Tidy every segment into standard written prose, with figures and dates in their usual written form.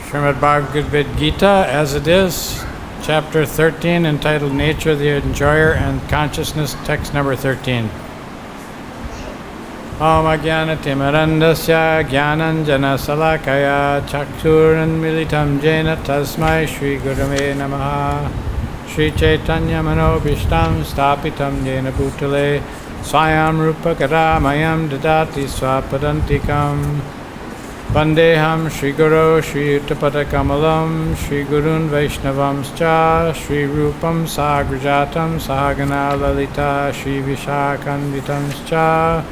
Srimad Bhagavad-Gita, as it is, chapter 13, entitled Nature of the Enjoyer and Consciousness, text number 13. Om Ajnanatimirandasya Jnananjana Salakaya Chakshuranmilitam Jena Tasmai Shri Gurave Namaha Shri Chaitanya Manobishtam Stapitam Jena Bhutale Swayam Rupa Karamayam Dadati Swapadantikam Vandeham Shri Guru Shri Uttapada Kamalam Shri Gurun Vaishnavamscha Shri Rupam Sagrajatam Sahagana Lalita Shri Vishakanvitamscha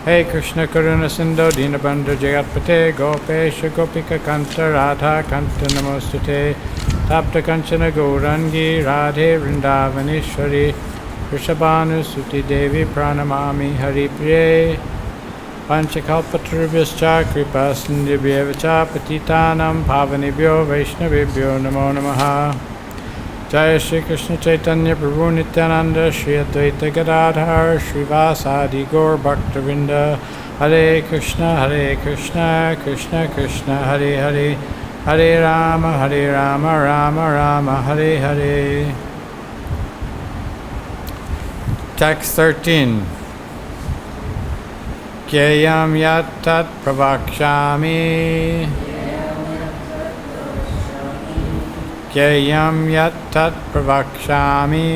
Hey Krishna Karuna Sindho Dinabandhu Jagatpate Gopesha Gopika Kanta Radha Kanta Namostute Tapta Kanchana Gaurangi Radhe Vrindavaneshwari Rishabhanu Suti Devi Pranamami Hari Priye Panchakalpatarubhyascha Kripa Sindhibhyevacha Patitanam Pavanibhyo Vaishnavibhyo Namo Namaha Jaya Shri Krishna Chaitanya Prabhu Nityananda Shri Advaita Gadadhar Shri Vasadi Gaur Bhaktavinda Hare Krishna Krishna Krishna Hare Hare Hare Rama Rama Rama Hare Hare. Text 13. Kyayam yat tat pravakshami Kyayam yat tat pravakshami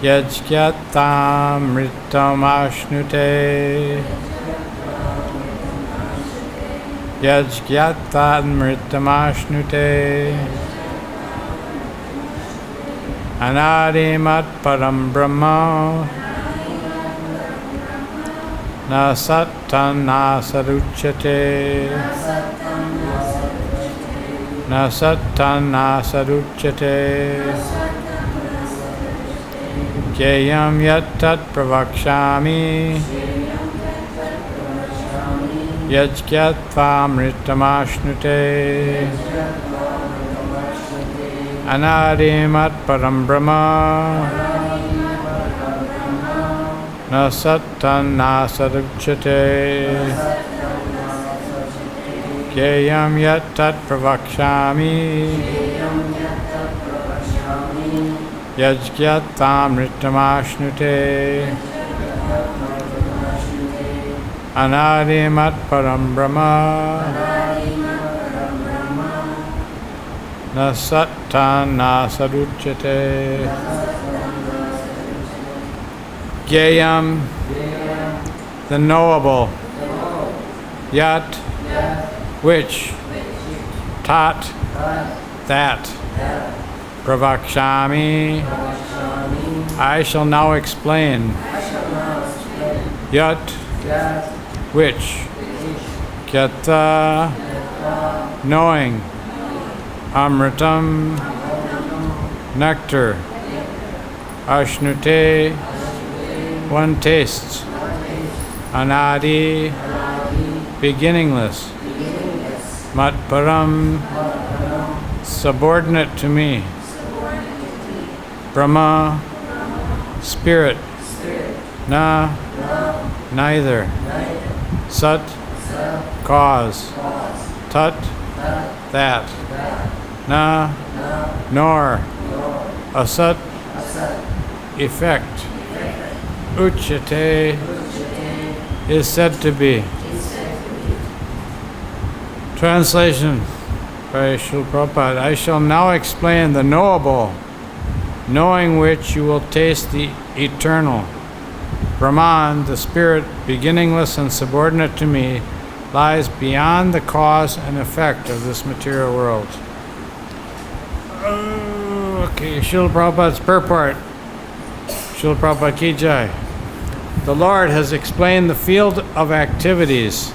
Yajkyatamritam ashnute Yajkyatamritam ashnute Anadimat param brahma Na sattan na saruchyate Na sattan na saruchyate Kyayam yat tat pravakshami Yajkyatvam-ritam-ashnute Anadimat param brahma Na sattan na saruchyate Kyayam yat tat pravakshami Yajkyatam-ritam-ashnute Anadimat param brahma Na sattan na saruchyate Gyayam, the knowable, yat, which, tat, that, pravakshami, I shall now explain, yat, which, kyata, knowing, amritam, nectar, ashnute, one tastes, anadi, beginningless, matparam, subordinate to me, Brahma, spirit, na, neither, sat, cause, tat, that, na, nor, asat, effect, uchyate, is said to be. Translation by Srila Prabhupada. I shall now explain the knowable, knowing which you will taste the eternal. Brahman, the spirit, beginningless and subordinate to me, lies beyond the cause and effect of this material world. Okay, Srila Prabhupada's purport. Srila Prabhupada Ki Jai. The Lord has explained the field of activities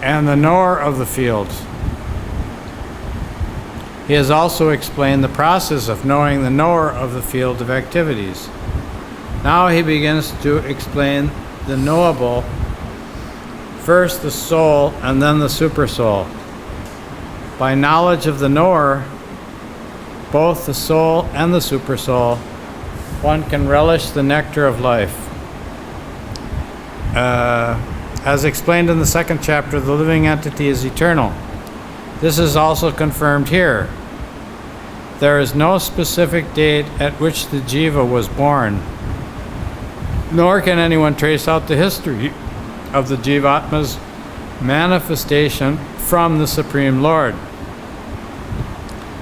and the knower of the field. He has also explained the process of knowing the knower of the field of activities. Now he begins to explain the knowable, first the soul and then the supersoul. By knowledge of the knower, both the soul and the supersoul, one can relish the nectar of life. As explained in the second chapter, the living entity is eternal. This is also confirmed here. There is no specific date at which the jiva was born, nor can anyone trace out the history of the jivatma's manifestation from the Supreme Lord.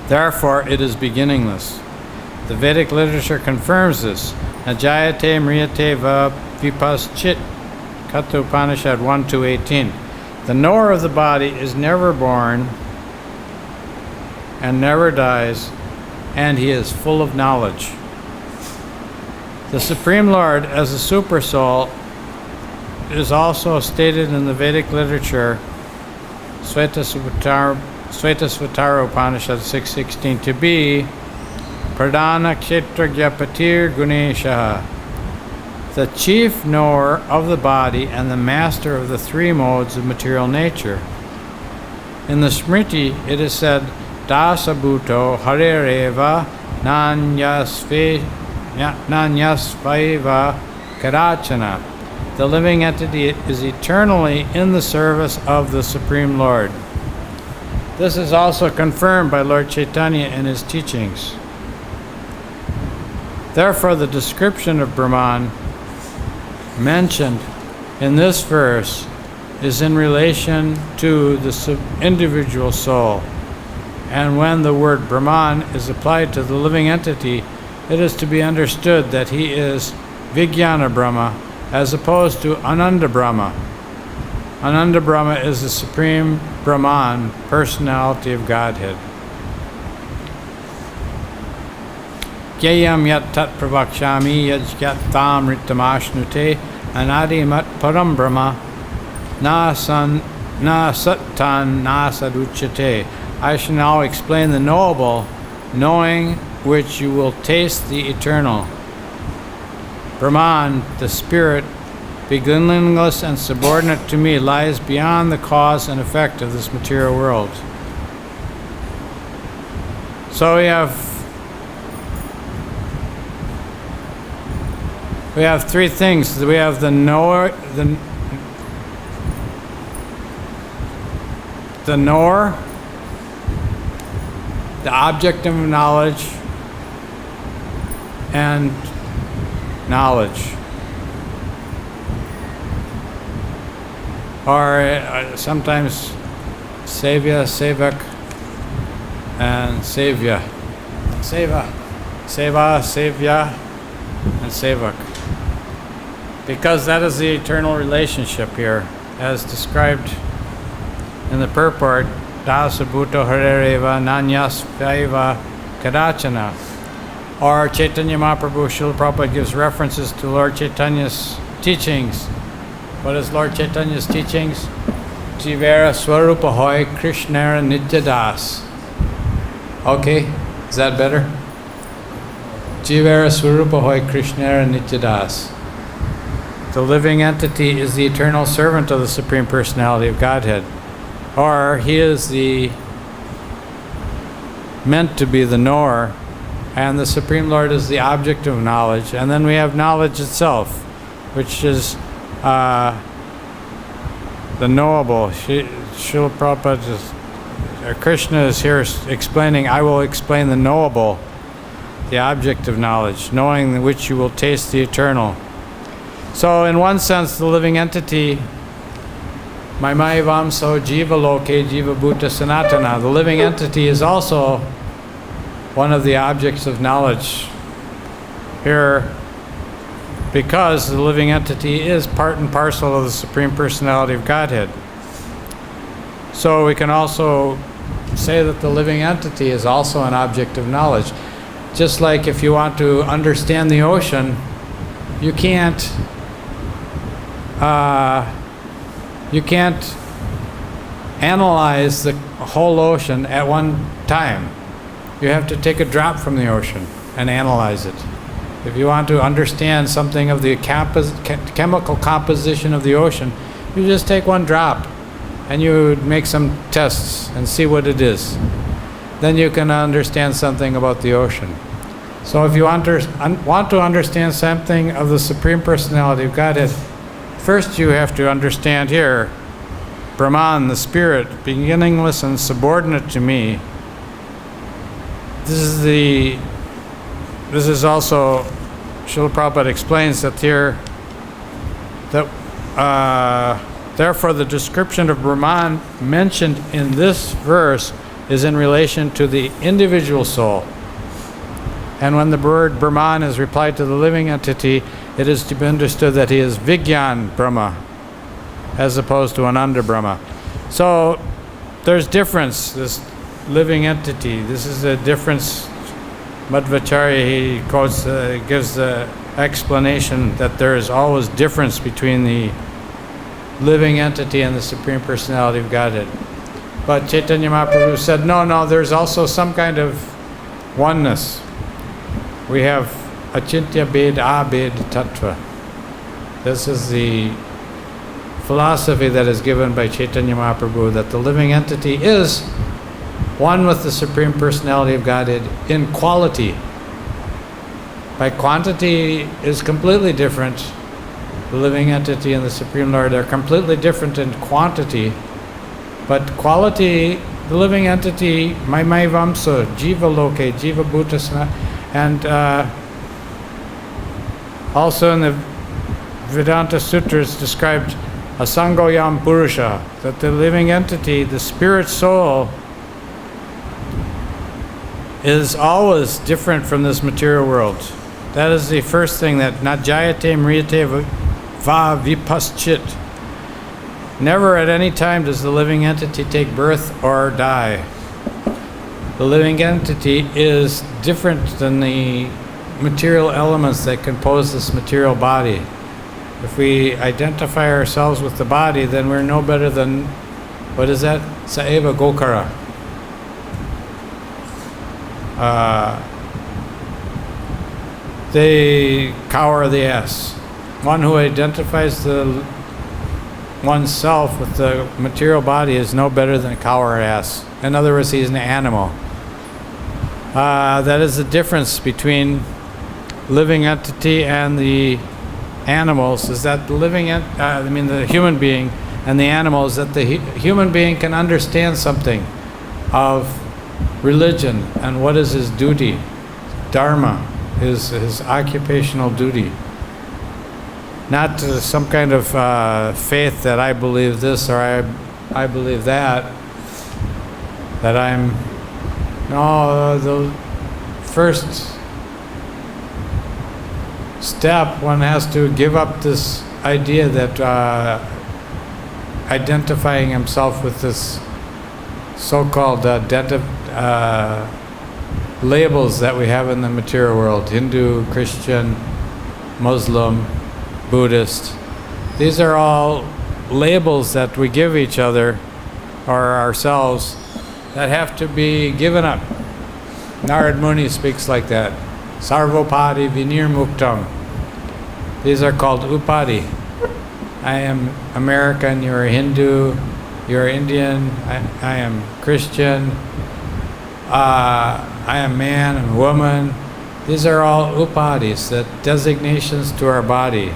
Therefore, it is beginningless. The Vedic literature confirms this. Najayate mriyate va vipaschit, Katha Upanishad 1-18. The knower of the body is never born and never dies, and he is full of knowledge. The Supreme Lord, as a supersoul, is also stated in the Vedic literature, Svetasvatara Upanishad 6:16, to be Pradhana Kshetragya Patir Gunesha, the chief knower of the body and the master of the three modes of material nature. In the Smriti, it is said, Dasabhuto Harereva Nanyasvaiva Karachana. The living entity is eternally in the service of the Supreme Lord. This is also confirmed by Lord Chaitanya in his teachings. Therefore, the description of Brahman mentioned in this verse is in relation to the individual soul. And when the word Brahman is applied to the living entity, it is to be understood that he is Vijnana Brahma as opposed to Ananda Brahma. Ananda Brahma is the Supreme Brahman, personality of Godhead. Gyayam yat tat pravakshami yajgat tam rittamashnute anadi mat param brahma na sattan na saduchyate. I shall now explain the knowable, knowing which you will taste the eternal. Brahman, the spirit, beginningless and subordinate to me, lies beyond the cause and effect of this material world. So we have three things. We have the knower, the object of knowledge, and knowledge. Or sometimes Sevya, Sevak, and Sevya. Seva, Sevya, and Sevak. Because that is the eternal relationship here, as described in the purport, Dasabhuto Harereva Nanyasvaiva Kadachana. Or Chaitanya Mahaprabhu Srila Prabhupada gives references to Lord Chaitanya's teachings. What is Lord Chaitanya's teachings? Jivera Swarupa Hoy Krishnara Nityadas. Okay, is that better? Jivera Swarupa Hoy Krishnara Nityadas. The living entity is the eternal servant of the Supreme Personality of Godhead. Or he is meant to be the knower, and the Supreme Lord is the object of knowledge. And then we have knowledge itself, which is the knowable. Srila Prabhupada Krishna is here explaining, I will explain the knowable, the object of knowledge, knowing which you will taste the eternal. So in one sense, the living entity, Maimaivamso Jiva Loke Jiva Bhuta Sanatana, the living entity is also one of the objects of knowledge here, because the living entity is part and parcel of the Supreme Personality of Godhead. So we can also say that the living entity is also an object of knowledge. Just like if you want to understand the ocean, you can't analyze the whole ocean at one time. You have to take a drop from the ocean and analyze it. If you want to understand something of the chemical composition of the ocean, you just take one drop and you make some tests and see what it is. Then you can understand something about the ocean. So if you want to understand something of the Supreme Personality of Godhead, first you have to understand here, Brahman, the Spirit, beginningless and subordinate to me. This is also, Srila Prabhupada explains that here, that therefore the description of Brahman mentioned in this verse is in relation to the individual soul. And when the word Brahman is replied to the living entity, it is to be understood that he is Vigyan Brahma, as opposed to Ananda Brahma. So there's difference, this living entity. This is a difference. Madhvacharya, he quotes, gives the explanation that there is always difference between the living entity and the Supreme Personality of Godhead. But Chaitanya Mahaprabhu said, no, there's also some kind of oneness. We have Achintya Bhed Abhed Tattva. This is the philosophy that is given by Chaitanya Mahaprabhu, that the living entity is one with the Supreme Personality of Godhead in quality. By quantity is completely different. The living entity and the Supreme Lord are completely different in quantity, but quality, the living entity, Maimai Vamsa, Jiva Loke, Jiva Bhutasana, and also in the Vedanta Sutras described Asangoyam Purusha, that the living entity, the spirit soul, is always different from this material world. That is the first thing, that Najayate Mriyate Va Vipaschit. Never at any time does the living entity take birth or die. The living entity is different than the material elements that compose this material body. If we identify ourselves with the body, then we're no better than, what is that? Saeva Gokara. The cow or the ass. One who identifies oneself with the material body is no better than a cow or ass. In other words, he's an animal. That is the difference between living entity and the animals, is that the human being and the animals, that the human being can understand something of religion and what is his duty, dharma, his occupational duty. Not some kind of faith that I believe this or I believe that I'm... No, the first step, one has to give up this idea that identifying himself with this so-called labels that we have in the material world: Hindu, Christian, Muslim, Buddhist. These are all labels that we give each other or ourselves that have to be given up. Narad Muni speaks like that. Sarvopadi vinirmuktam. These are called upadi. I am American, you're a Hindu, you're Indian, I am Christian, I am man and woman. These are all upadis, that designations to our body.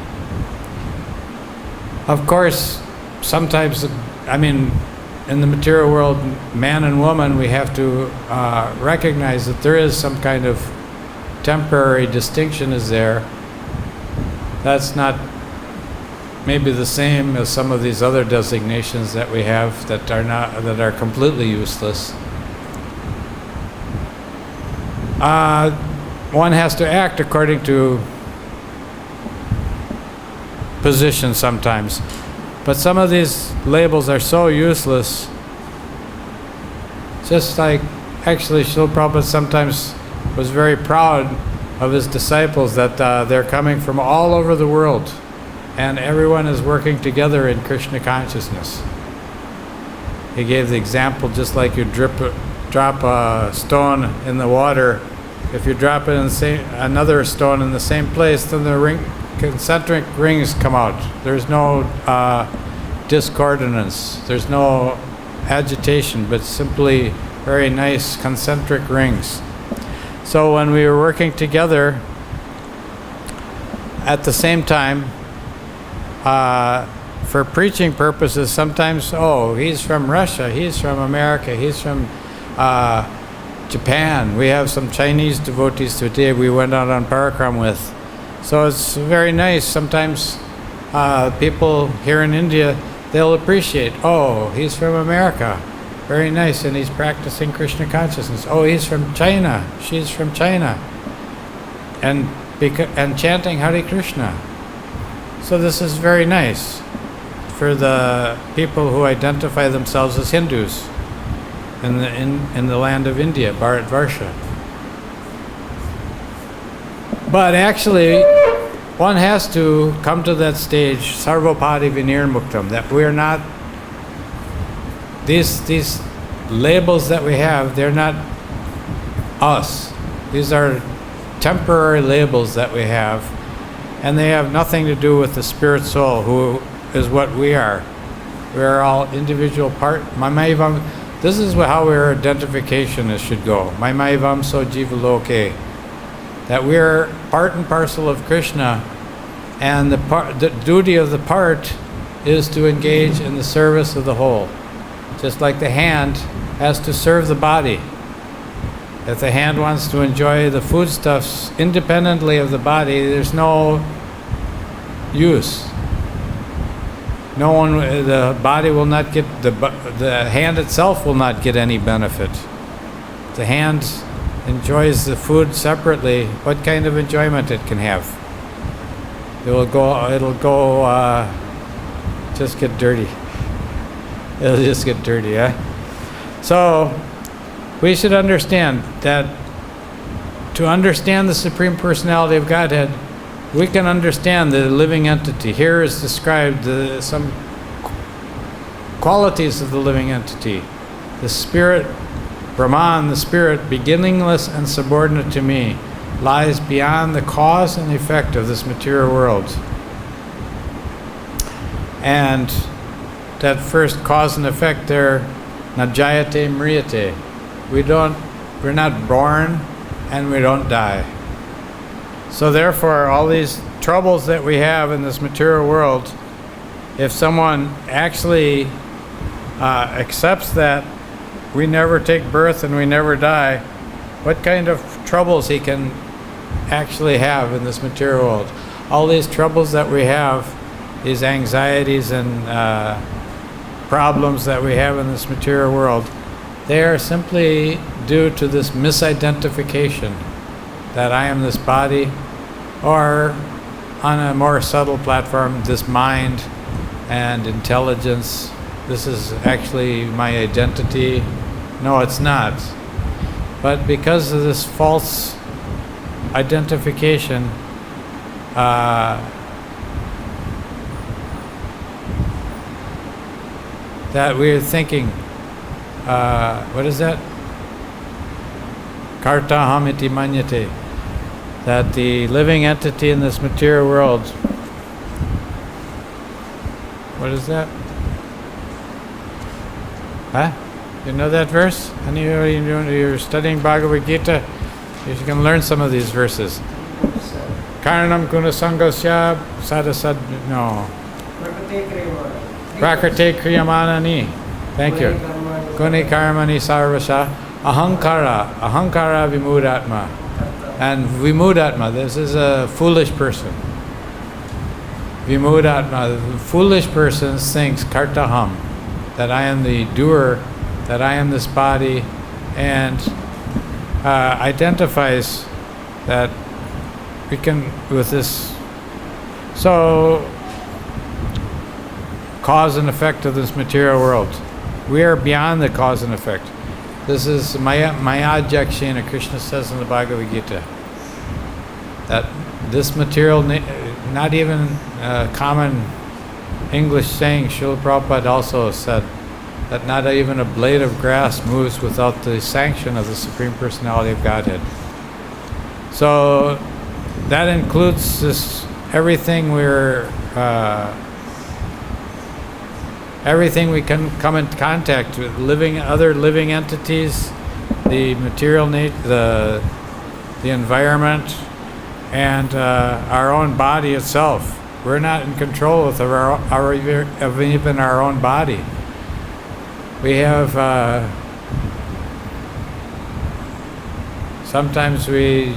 Of course, sometimes, in the material world, man and woman, we have to recognize that there is some kind of temporary distinction is there. That's not maybe the same as some of these other designations that we have that are completely useless. One has to act according to position sometimes. But some of these labels are so useless. Just like, actually, Srila Prabhupada sometimes was very proud of his disciples, that they're coming from all over the world and everyone is working together in Krishna consciousness. He gave the example, just like you drop a stone in the water. If you drop it in another stone in the same place, then the concentric rings come out. There's no discordance. There's no agitation, but simply very nice concentric rings. So when we were working together, at the same time, for preaching purposes, sometimes, oh, he's from Russia, he's from America, he's from Japan. We have some Chinese devotees today we went out on parikram with. So it's very nice. Sometimes people here in India, they'll appreciate, oh, he's from America. Very nice, and he's practicing Krishna consciousness. Oh, he's from China, she's from China. And chanting Hare Krishna. So this is very nice for the people who identify themselves as Hindus in the land of India, Bharatvarsha. But actually, one has to come to that stage, sarvopadi vinirmuktam, that we're not, these labels that we have, they're not us. These are temporary labels that we have, and they have nothing to do with the spirit soul, who is what we are. We are all individual part. Mamaivam, this is how our identification should go. Mamaivam so jivaloke. That we are part and parcel of Krishna, and the duty of the part is to engage in the service of the whole. Just like the hand has to serve the body. If the hand wants to enjoy the foodstuffs independently of the body, there's no use. No one, the body will not get, the hand itself will not get any benefit. The hand enjoys the food separately. What kind of enjoyment it can have? It'll just get dirty. It'll just get dirty, eh? So, we should understand that to understand the Supreme Personality of Godhead, we can understand the living entity. Here is described some qualities of the living entity. The Spirit, Brahman, the Spirit, beginningless and subordinate to me, lies beyond the cause and effect of this material world. And that first cause and effect there, najayate mriyate. We're not born and we don't die. So therefore, all these troubles that we have in this material world, if someone actually accepts that we never take birth and we never die, what kind of troubles he can actually have in this material world? All these troubles that we have, these anxieties and problems that we have in this material world, they are simply due to this misidentification that I am this body, or on a more subtle platform, this mind and intelligence. This is actually my identity. No, it's not. But because of this false identification, that we're thinking, what is that? Kartaham iti manyate. That the living entity in this material world, what is that? Huh? You know that verse? Anybody, you're studying Bhagavad-Gita, you can learn some of these verses. Karanam gunasangasya sadasad, no. Prakrite kriyamanani. Thank you. Guni karmani sarvasha. Ahankara vimudatma. And vimudatma, this is a foolish person. Vimudatma, the foolish person thinks kartaham, that I am the doer, that I am this body, and identifies that we can, with this, so cause and effect of this material world. We are beyond the cause and effect. This is Maya Jakshina, Krishna says in the Bhagavad-Gita, that this material, not even common English saying, Srila Prabhupada also said that not even a blade of grass moves without the sanction of the Supreme Personality of Godhead. So that includes this, everything we're everything we can come in contact with, other living entities, the material the environment, and our own body itself. We're not in control of even our own body. We have sometimes we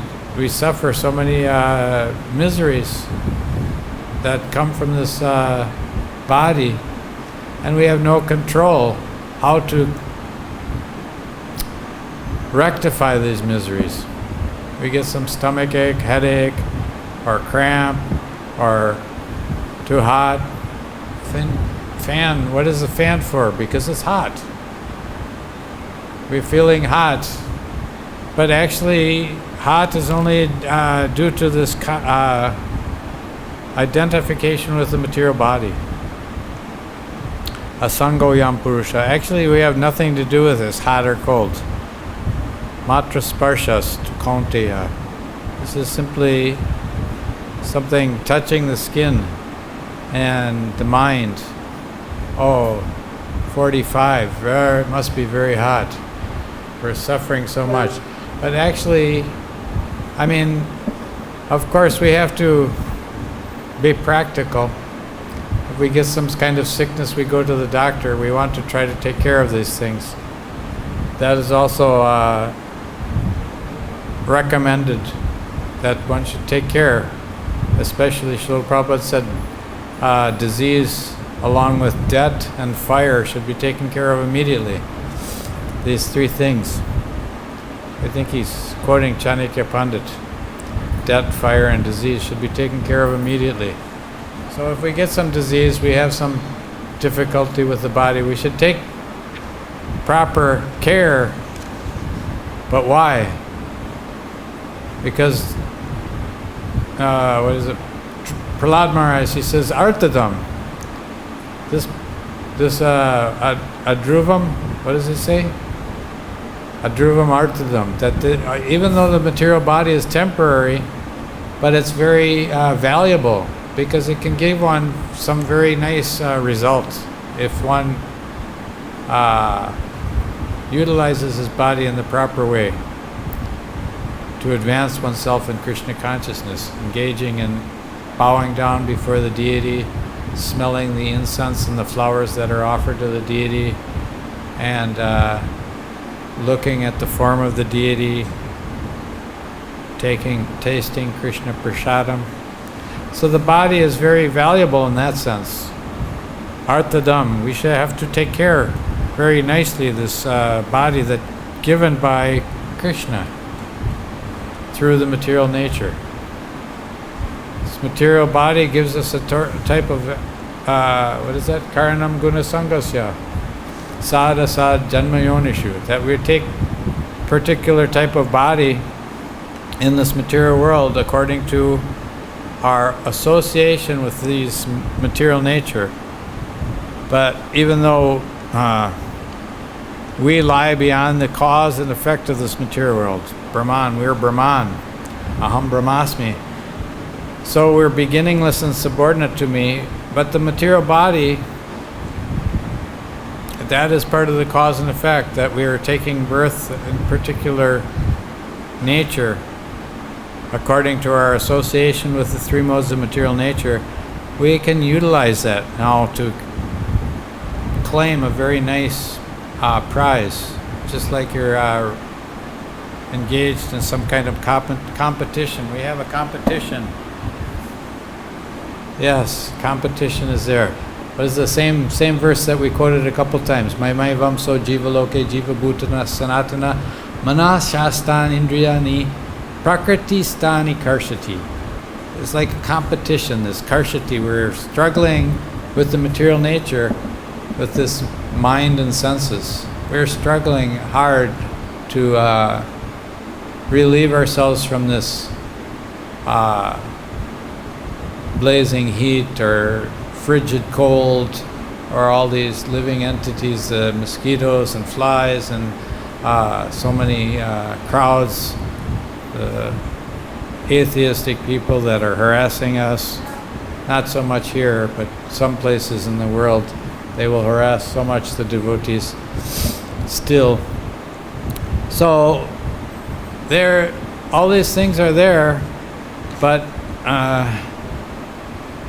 suffer so many miseries that come from this body, and we have no control how to rectify these miseries. We get some stomach ache, headache, or cramp, or too hot. Fan, what is the fan for? Because it's hot. We're feeling hot, but actually hot is only due to this identification with the material body. Asango yam purusha. Actually, we have nothing to do with this, hot or cold. Matra sparshas to kaunteya. This is simply something touching the skin and the mind. Oh, 45. It must be very hot. We're suffering so much. But actually, I mean, of course we have to be practical. If we get some kind of sickness, we go to the doctor. We want to try to take care of these things. That is also recommended, that one should take care. Especially, Srila Prabhupada said, disease along with debt and fire should be taken care of immediately. These three things. I think he's quoting Chanakya Pandit. Debt, fire, and disease should be taken care of immediately. So if we get some disease, we have some difficulty with the body, we should take proper care. But why? Because, what is it? Prahlad Maharaj, he says, Artadam. This Adruvam, what does he say? Adruvam Artadam. That even though the material body is temporary, but it's very valuable, because it can give one some very nice results if one utilizes his body in the proper way to advance oneself in Krishna consciousness, engaging in bowing down before the deity, smelling the incense and the flowers that are offered to the deity, and looking at the form of the deity, tasting Krishna Prasadam. So the body is very valuable in that sense. Artadam, we should have to take care very nicely of this body that given by Krishna through the material nature. This material body gives us a type of, what is that? Karanam guna sangasya. Sada sad janmayonishu. That we take particular type of body in this material world according to our association with these material nature. But even though we lie beyond the cause and effect of this material world, Brahman, we're Brahman, Aham Brahmasmi. So we're beginningless and subordinate to me, but the material body, that is part of the cause and effect, that we are taking birth in particular nature according to our association with the three modes of material nature. We can utilize that now to claim a very nice prize, just like you're engaged in some kind of competition. We have a competition. Yes, competition is there. But it's the same verse that we quoted a couple times. Maimai vamso jiva loke jiva bhutana sanatana manas shastan indriyani prakriti stani karshati. It's like a competition, this karshati. We're struggling with the material nature, with this mind and senses. We're struggling hard to relieve ourselves from this blazing heat or frigid cold, or all these living entities, mosquitoes and flies, and so many crowds, atheistic people that are harassing us. Not so much here, but some places in the world. They will harass so much the devotees still. So there, all these things are there, but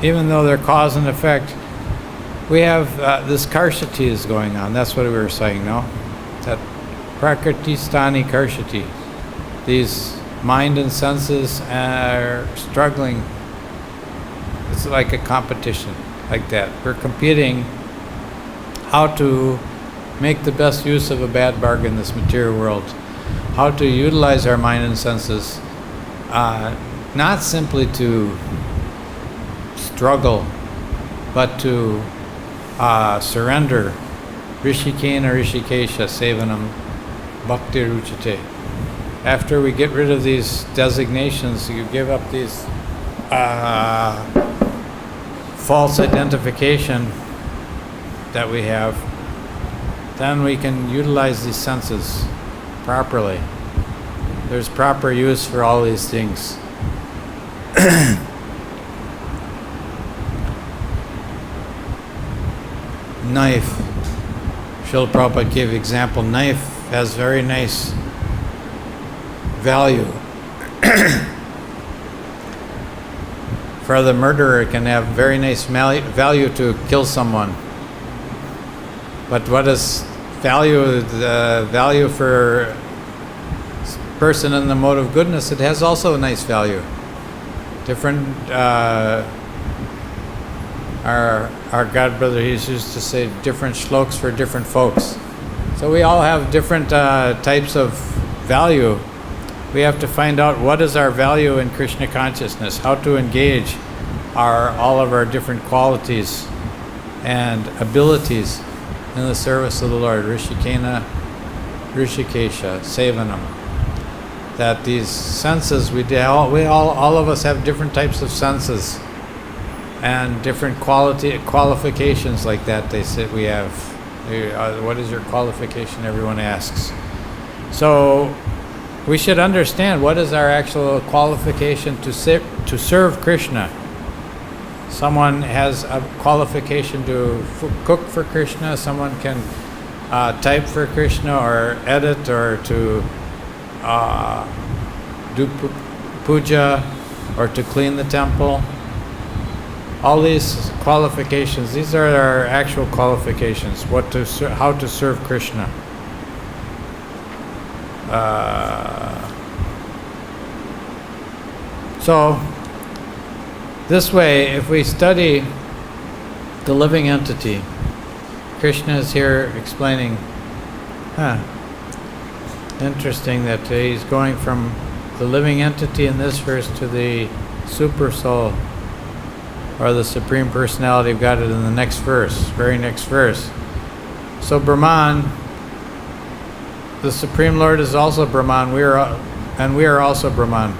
even though they're cause and effect, we have this karshati is going on. That's what we were saying, no? That prakriti stani karshati. These mind and senses are struggling. It's like a competition, like that. We're competing how to make the best use of a bad bargain in this material world. How to utilize our mind and senses, not simply to struggle, but to surrender. Rishikena Rishikesha Sevanam Bhakti Ruchate. After we get rid of these designations, you give up these false identification that we have, then we can utilize these senses properly. There's proper use for all these things. Knife. Srila Prabhupada gave example. Knife has very nice value. For the murderer, it can have very nice value to kill someone. But what is value? The value for a person in the mode of goodness, it has also a nice value. Different. Our God brother, he used to say different shlokas for different folks. So we all have different types of value. We have to find out what is our value in Krishna consciousness, how to engage all of our different qualities and abilities in the service of the Lord. Rishikena, Rishikesha, Sevanam. That these senses, all of us have different types of senses and different qualifications like that. They say we have. What is your qualification? Everyone asks. So we should understand what is our actual qualification to serve Krishna. Someone has a qualification to cook for Krishna. Someone can type for Krishna or edit or to do puja or to clean the temple. All these qualifications, these are our actual qualifications, how to serve Krishna. So, this way, if we study the living entity, Krishna is here explaining, interesting that he's going from the living entity in this verse to the super soul, or the Supreme Personality of Godhead in the next verse, very next verse. So Brahman, the Supreme Lord is also Brahman, we are also Brahman.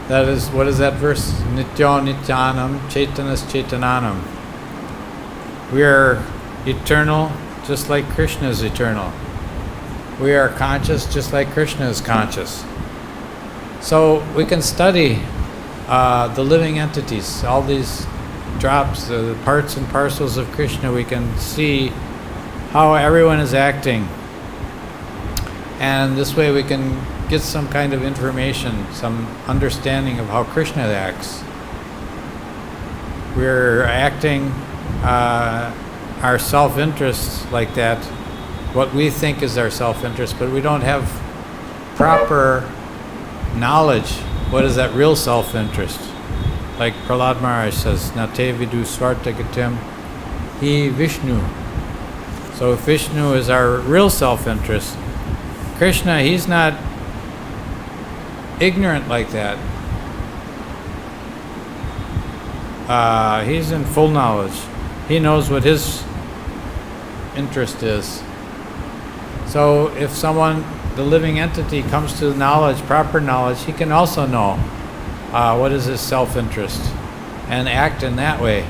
That is, what is that verse? Nityo Nityanam, Chaitanas Chaitananam. We are eternal, just like Krishna is eternal. We are conscious, just like Krishna is conscious. So we can study the living entities, all these drops, the parts and parcels of Krishna. We can see how everyone is acting. And this way we can get some kind of information, some understanding of how Krishna acts. We're acting our self-interest like that, what we think is our self-interest, but we don't have proper knowledge. What is that real self-interest? Like Prahlad Maharaj says, Nate vidu svartagatim hi Vishnu. So Vishnu is our real self-interest. Krishna, he's not ignorant like that. He's in full knowledge. He knows what his interest is. So if someone, the living entity, comes to knowledge, proper knowledge, he can also know what is his self-interest and act in that way.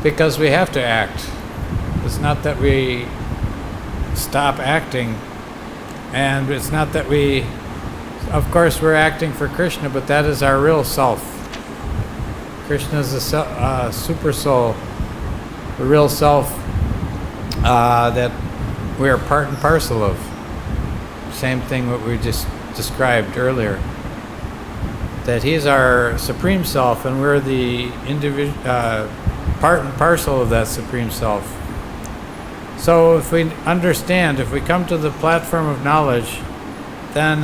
Because we have to act. It's not that we stop acting, and it's not that we, of course we're acting for Krishna, but that is our real self. Krishna is the super soul the real self that we are part and parcel of. Same thing what we just described earlier. That he's our supreme self, and we're the part and parcel of that supreme self. So if we understand, if we come to the platform of knowledge, then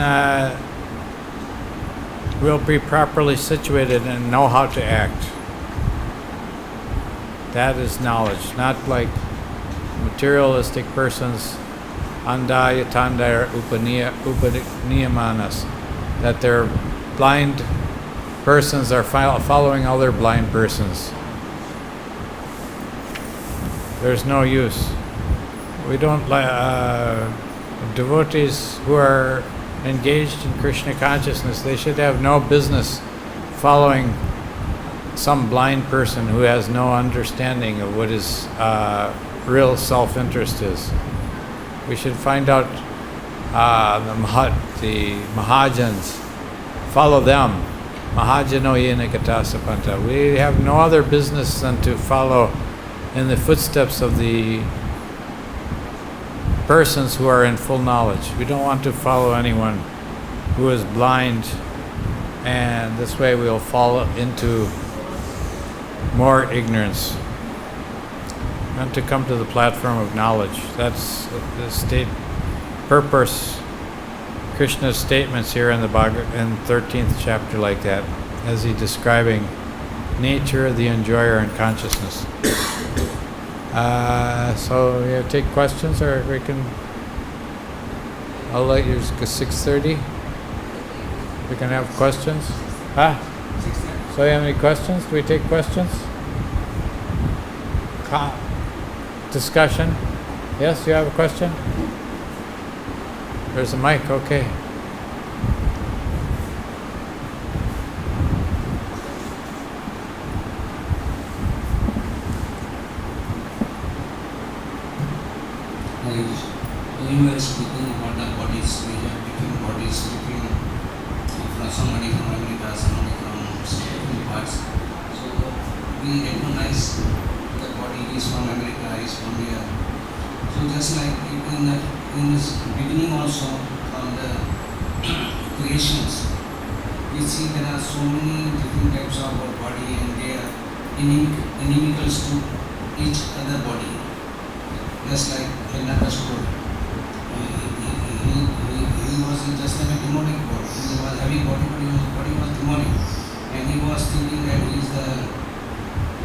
we'll be properly situated and know how to act. That is knowledge, not like materialistic persons, anda yatanda upaniyamanas, that they're blind persons are following other blind persons. There's no use. We don't devotees who are engaged in Krishna consciousness, they should have no business following some blind person who has no understanding of what his real self-interest is. We should find out the Mahajans, follow them. Mahajano yena katasapanta. We have no other business than to follow in the footsteps of the persons who are in full knowledge. We don't want to follow anyone who is blind, and this way we'll fall into more ignorance. We want to come to the platform of knowledge. That's the purpose. Krishna's statements here in the Bhagavad, in 13th chapter, like that, as he describing nature of the enjoyer in consciousness. So you take questions, or we can. I'll let you go 6:30. We can have questions. So you have any questions? Do we take questions? Discussion. Yes, you have a question? There's a mic, okay. When you were speaking about the bodies, we have different bodies, different from somebody from America, somebody from different parts. So we recognize the body is from America, is from here. So just like in this beginning also, from the creations, we see there are so many different types of our body, and they are inimicals to each other body. Just like Hiranyakashipu, he was just like a demonic body. He was having body, but his body was demonic, and he was thinking that he is the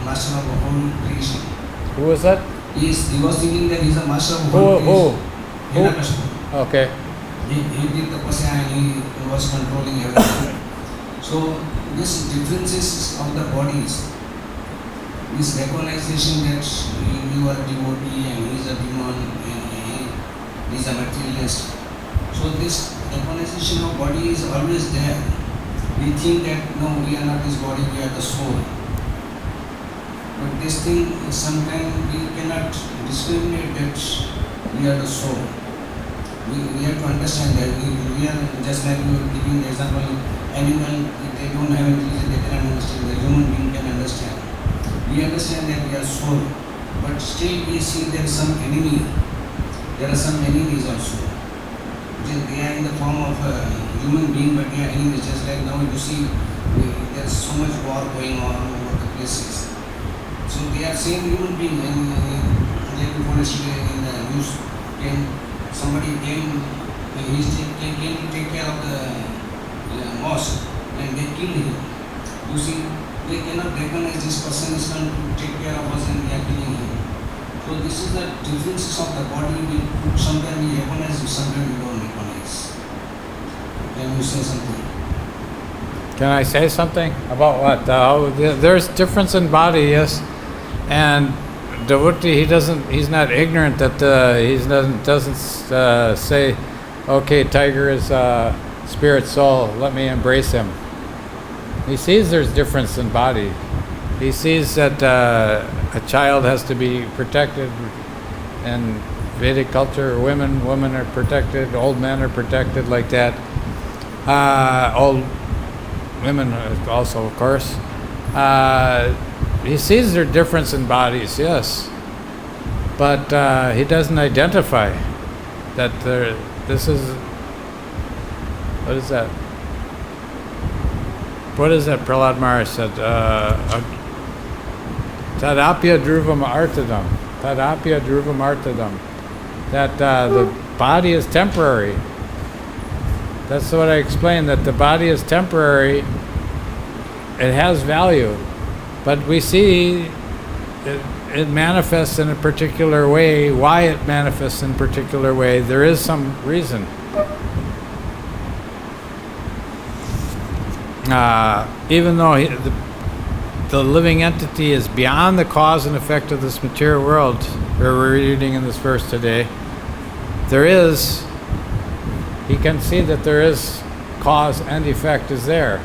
master of the whole creation. Who was that? He was thinking that he is the master of the whole creation. Hiranyakashipu. Okay. He did the tapasya and he was controlling everything. So this differences of the bodies, this recognition that you are a devotee and he is a demon and he is a materialist. So this recognition of body is always there. We think that no, we are not this body, we are the soul. But this thing, sometimes we cannot discriminate that we are the soul. We have to understand that we are just like we were giving the example, animal, if they don't have intelligence, they cannot understand. The human being can understand. We understand that we are soul, but still we see there is some enemy. There are some enemies also. They are in the form of a human being, but they are enemies. Just like now you see, there is so much war going on over the places. So they are same human being, and like before yesterday in the news, somebody came to take care of the mosque, and they killed him. You see, they cannot recognize this person is going to take care of us and we are killing him. So this is the differences of the body. Sometimes we recognize, sometimes we don't recognize. Can you say something? Can I say something about what? There's difference in body, yes, and devotee, he's not ignorant that he doesn't say, okay, tiger is spirit soul, let me embrace him. He sees there's difference in body. He sees that a child has to be protected. In Vedic culture, women are protected, old men are protected, like that. Old women also, of course. He sees their difference in bodies, yes. but he doesn't identify that this is, what is that? What is that Prahlad Maharaj said? Tadapya dhruvam artadam. Tadapya dhruvam artadam. That the body is temporary. That's what I explained, that the body is temporary. It has value. But we see it manifests in a particular way. Why it manifests in a particular way, there is some reason. Even though the living entity is beyond the cause and effect of this material world, where we're reading in this verse today, he can see that there is cause and effect is there.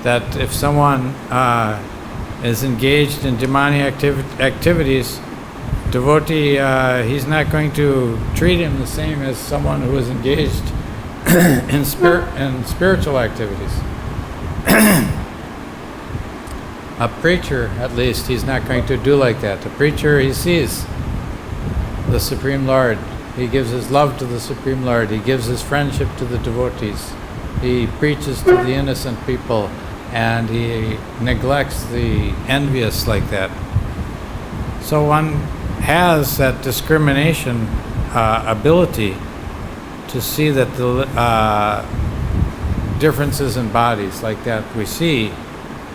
That if someone is engaged in demonic activities, devotee, he's not going to treat him the same as someone who is engaged in spiritual activities. A preacher, at least, he's not going to do like that. A preacher, he sees the Supreme Lord. He gives his love to the Supreme Lord. He gives his friendship to the devotees. He preaches to the innocent people, and he neglects the envious like that. So one has that discrimination ability to see that the differences in bodies like that we see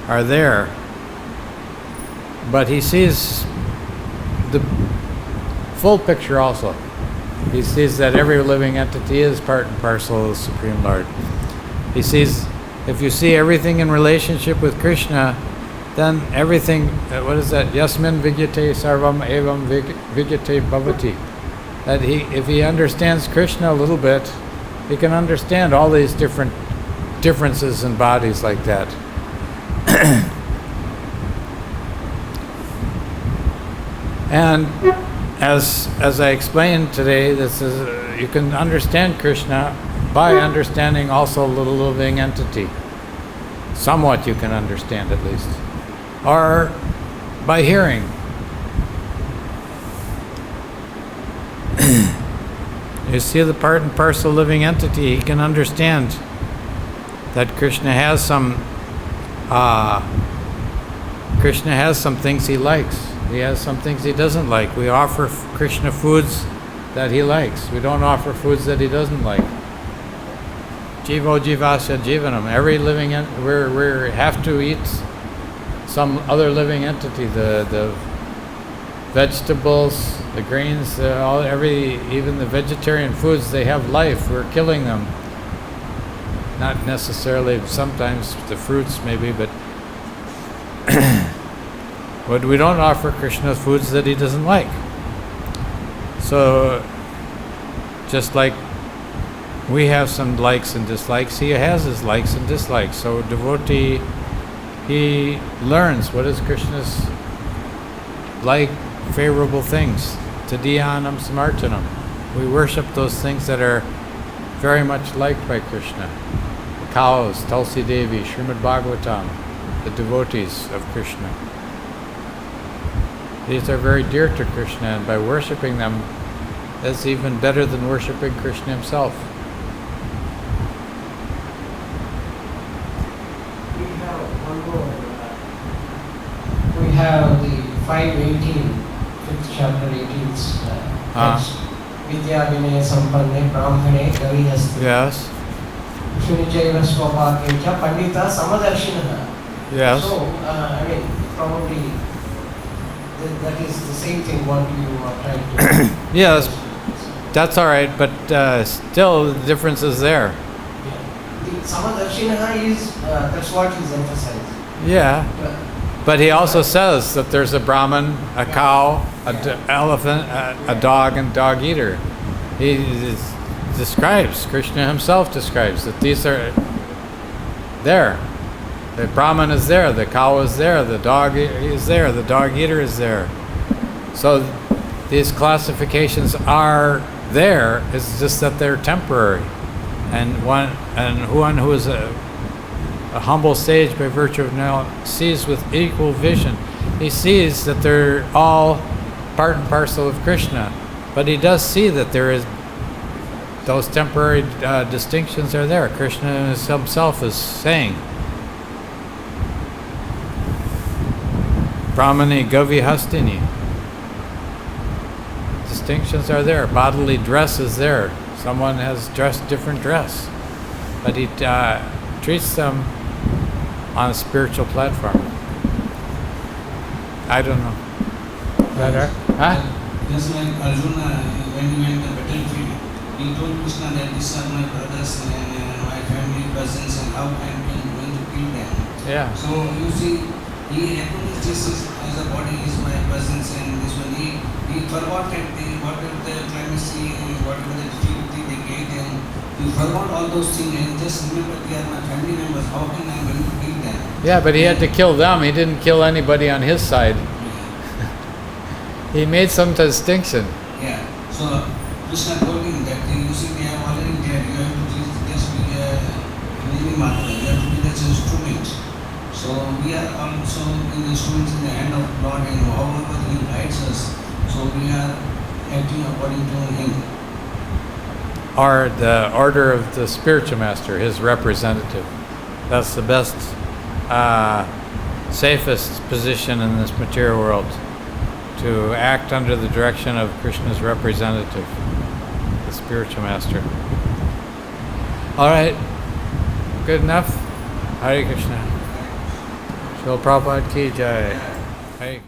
are there. But he sees the full picture also. He sees that every living entity is part and parcel of the Supreme Lord. He sees, if you see everything in relationship with Krishna, then everything, what is that? Yasmin vidyate sarvam evam vidyate bhavati. That if he understands Krishna a little bit, he can understand all these differences in bodies like that. And as I explained today, this is you can understand Krishna by understanding also the living entity. Somewhat you can understand at least. Or by hearing. You see the part and parcel living entity, he can understand that Krishna has some things he likes. He has some things he doesn't like. We offer Krishna foods that he likes. We don't offer foods that he doesn't like. Jivo jivasya jivanam. Every living we have to eat some other living entity. The vegetables, the grains, even the vegetarian foods, they have life. We're killing them. Not necessarily, sometimes the fruits maybe, but but we don't offer Krishna foods that he doesn't like. So, just like we have some likes and dislikes, he has his likes and dislikes. So, devotee, he learns what is Krishna's like, favorable things. Tadhyanam samartanam. We worship those things that are very much liked by Krishna. The cows, Tulsi Devi, Srimad Bhagavatam, the devotees of Krishna. These are very dear to Krishna, and by worshipping them, that's even better than worshipping Krishna himself. We have one more. We have the 518, 5th chapter, 18th text. Vidya vinaya sampanne brahmane gavihasti. Yes. Shunichaiva swapakya pandita samadarshinaha. Yes. So, probably that is the same thing what you are trying to Yes, that's all right, but still the difference is there. Yeah. The samadarshinaha is, that's what is emphasized. Yeah. But he also says that there's a Brahman, a cow, an elephant, a dog, and dog eater. He describes, Krishna himself describes that these are there. The Brahman is there, the cow is there, the dog is there, the dog eater is there. So these classifications are there, it's just that they're temporary. And one who is a humble sage by virtue of now sees with equal vision. He sees that they're all part and parcel of Krishna. But he does see that there is those temporary distinctions are there. Krishna himself is saying, Brahmani Gavi Hastini. Distinctions are there. Bodily dress is there. Someone has dressed different dress. But he treats them on a spiritual platform. I don't know. Better? Huh? Just like Arjuna, when he went to the battlefield, he told Krishna that these are my brothers and my family cousins and how I am going to kill them. Yeah. So you see, he acknowledged this as a body is my cousins and this one. He forgot that whatever the clemency and whatever the difficulty they gave them, he forgot all those things and just remember they are my family members. How can I going to kill them? Yeah, but he had to kill them. He didn't kill anybody on his side. He made some distinction. Yeah. So Krishna told him that you see they are already dead. You have to just be a living matter. You have to be the instrument. So we are also in instruments in the hand of Lord, and however He guides us, so we are acting according to Him. Or the order of the spiritual master, his representative. That's the best, safest position in this material world. To act under the direction of Krishna's representative, the spiritual master. All right, good enough. Hare Krishna. Srila Prabhupada ki jai. Hare